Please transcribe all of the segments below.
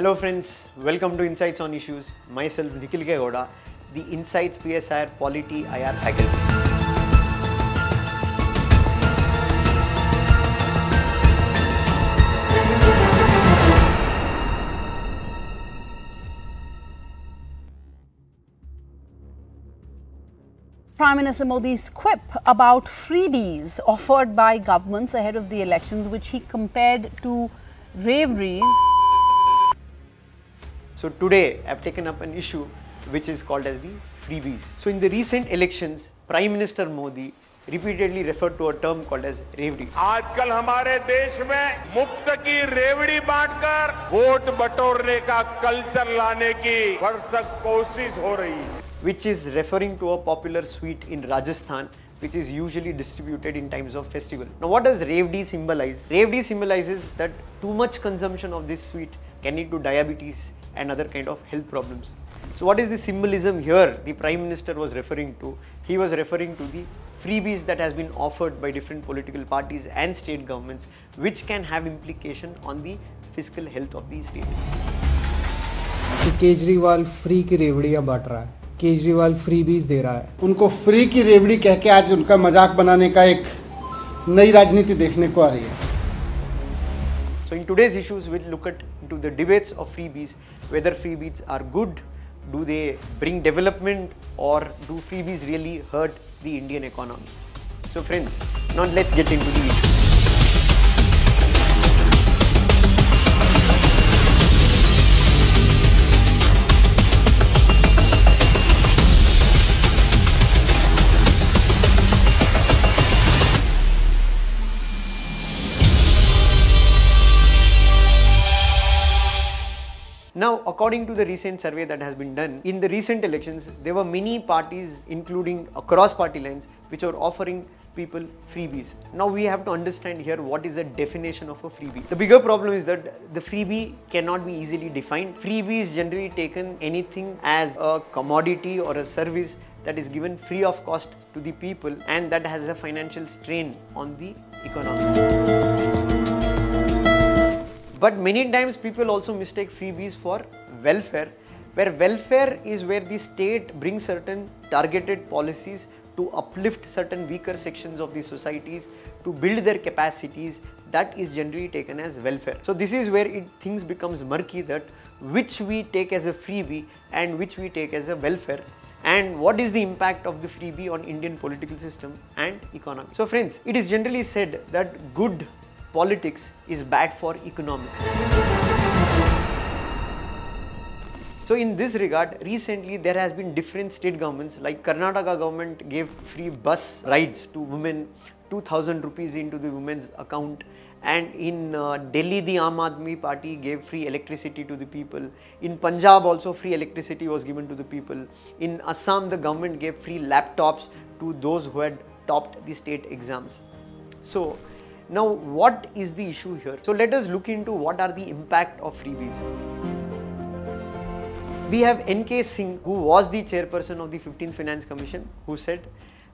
Hello friends, welcome to Insights on Issues. Myself Nikhil K. Gowda, the Insights PSIR Polity IR faculty. Prime Minister Modi's quip about freebies offered by governments ahead of the elections, which he compared to raveries. So today I have taken up an issue which is called as the freebies. So in the recent elections, Prime Minister Modi repeatedly referred to a term called as रेवड़ी. आजकल हमारे देश में मुफ्त की रेवड़ी बांटकर vote बटोरने का कल्चर लाने की भरसक कोशिश हो रही है. Which is referring to a popular sweet in Rajasthan which is usually distributed in times of festival. Now what does रेवड़ी symbolize? रेवड़ी symbolizes that too much consumption of this sweet can lead to diabetes and other kind of health problems. So what is the symbolism here the Prime Minister was referring to? He was referring to the freebies that has been offered by different political parties and state governments which can have implication on the fiscal health of the state. Kejriwal free की रेवड़ियाँ बांट रहा है, Kejriwal freebies दे रहा है. उनको free की रेवड़ी कह के आज उनका मजाक बनाने का एक नई राजनीति देखने को आ रही है. So in today's issues we'll look at into the debates of freebies, whether freebies are good, do they bring development, or do freebies really hurt the Indian economy. So friends, now let's get into the issue. Now, according to the recent survey that has been done, in the recent elections, there were many parties, including across party lines, which were offering people freebies. Now, we have to understand here what is the definition of a freebie. The bigger problem is that the freebie cannot be easily defined. Freebie is generally taken anything as a commodity or a service that is given free of cost to the people and that has a financial strain on the economy. But many times people also mistake freebies for welfare, where welfare is where the state brings certain targeted policies to uplift certain weaker sections of the societies, to build their capacities. That is generally taken as welfare. So this is where things becomes murky, that which we take as a freebie and which we take as a welfare, and what is the impact of the freebie on Indian political system and economy. So friends, it is generally said that good politics is bad for economics. So in this regard, recently there has been different state governments, like Karnataka government gave free bus rides to women, 2,000 rupees into the women's account, and in Delhi the Aam Aadmi party gave free electricity to the people. In Punjab also free electricity was given to the people. In Assam the government gave free laptops to those who had topped the state exams. So now what is the issue here? So let us look into what are the impact of freebies. We have N.K. Singh, who was the chairperson of the 15th Finance Commission, who said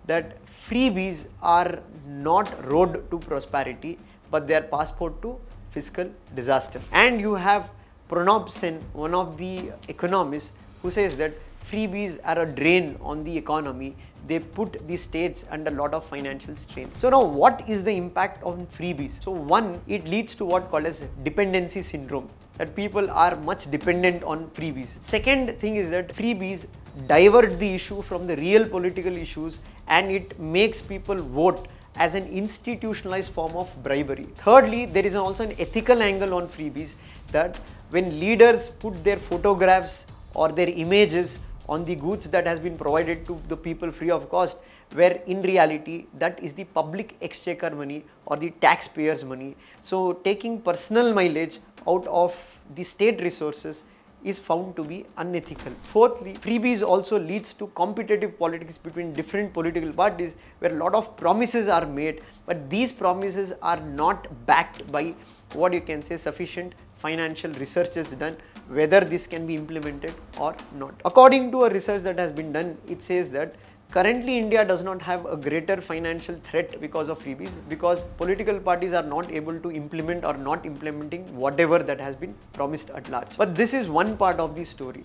that freebies are not road to prosperity, but they are passport to fiscal disaster. And you have Pranab Sen, one of the economists, who says that freebies are a drain on the economy. They put the states under a lot of financial strain. So now what is the impact on freebies? So one, it leads to what called as dependency syndrome, that people are much dependent on freebies. Second thing is that freebies divert the issue from the real political issues and it makes people vote as an institutionalized form of bribery. Thirdly, there is also an ethical angle on freebies, that when leaders put their photographs or their images on the goods that has been provided to the people free of cost, where in reality that is the public exchequer money or the taxpayers' money. So taking personal mileage out of the state resources is found to be unethical. Fourthly, freebies also leads to competitive politics between different political parties, where a lot of promises are made, but these promises are not backed by what you can say sufficient financial research is done, whether this can be implemented or not. According to a research that has been done, it says that Currently, India does not have a greater financial threat because of freebies, because political parties are not able to implement or not implementing whatever that has been promised at large. But this is one part of the story.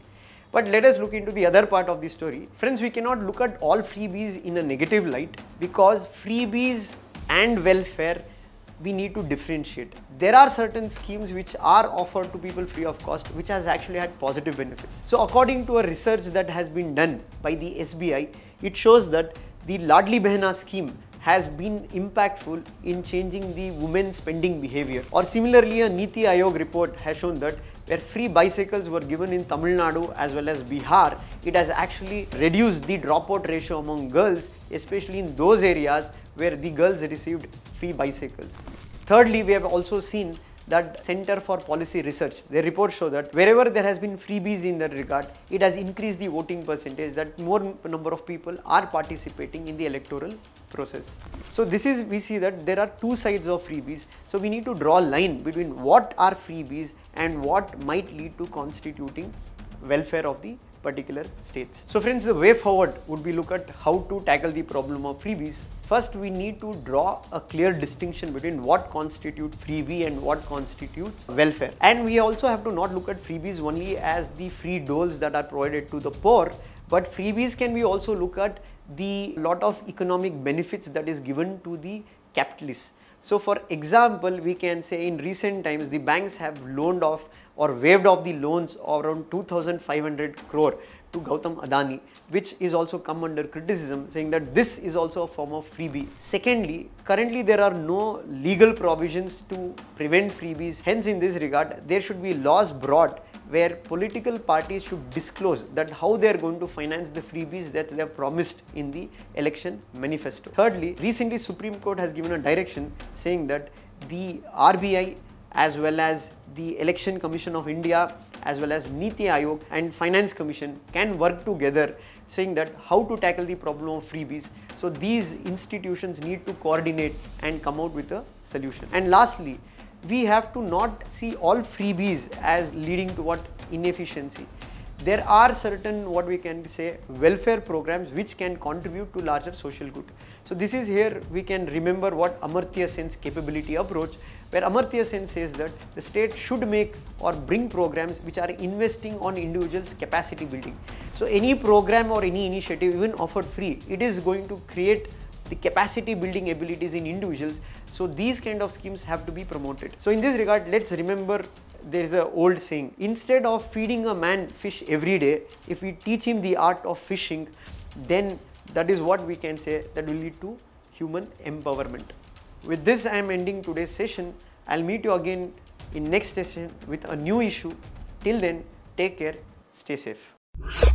But let us look into the other part of the story. Friends, we cannot look at all freebies in a negative light, because freebies and welfare, we need to differentiate. There are certain schemes which are offered to people free of cost, which has actually had positive benefits. So according to a research that has been done by the SBI, it shows that the Ladli Behna scheme has been impactful in changing the women's spending behavior. Or similarly, a Niti Aayog report has shown that where free bicycles were given in Tamil Nadu as well as Bihar, it has actually reduced the dropout ratio among girls, especially in those areas where the girls received free bicycles. Thirdly, we have also seen that Center for Policy Research, their reports show that wherever there has been freebies in that regard, it has increased the voting percentage, that more number of people are participating in the electoral process. So this is, we see that there are two sides of freebies. So we need to draw a line between what are freebies and what might lead to constituting welfare of the particular states. So friends, the way forward would be look at how to tackle the problem of freebies. First, we need to draw a clear distinction between what constitutes freebie and what constitutes welfare. And we also have to not look at freebies only as the free doles that are provided to the poor, but freebies can be also look at the lot of economic benefits that is given to the capitalists. So for example, we can say in recent times the banks have loaned off or waived off the loans of around 2,500 crore to Gautam Adani, which is also come under criticism, saying that this is also a form of freebie. Secondly, currently there are no legal provisions to prevent freebies. Hence, in this regard, there should be laws brought where political parties should disclose that how they are going to finance the freebies that they have promised in the election manifesto. Thirdly, recently Supreme Court has given a direction saying that the RBI as well as the Election Commission of India as well as Niti Aayog and Finance Commission can work together, saying that how to tackle the problem of freebies. So these institutions need to coordinate and come out with a solution. And lastly, we have to not see all freebies as leading to what inefficiency. There are certain what we can say welfare programs which can contribute to larger social good. So this is here we can remember what Amartya Sen's capability approach, where Amartya Sen says that the state should make or bring programs which are investing on individuals' capacity building. So any program or any initiative even offered free, it is going to create the capacity building abilities in individuals. So these kind of schemes have to be promoted. So in this regard, let's remember there is an old saying, instead of feeding a man fish every day, if we teach him the art of fishing, then that is what we can say that will lead to human empowerment. With this, I am ending today's session. I'll meet you again in next session with a new issue. Till then, take care, stay safe.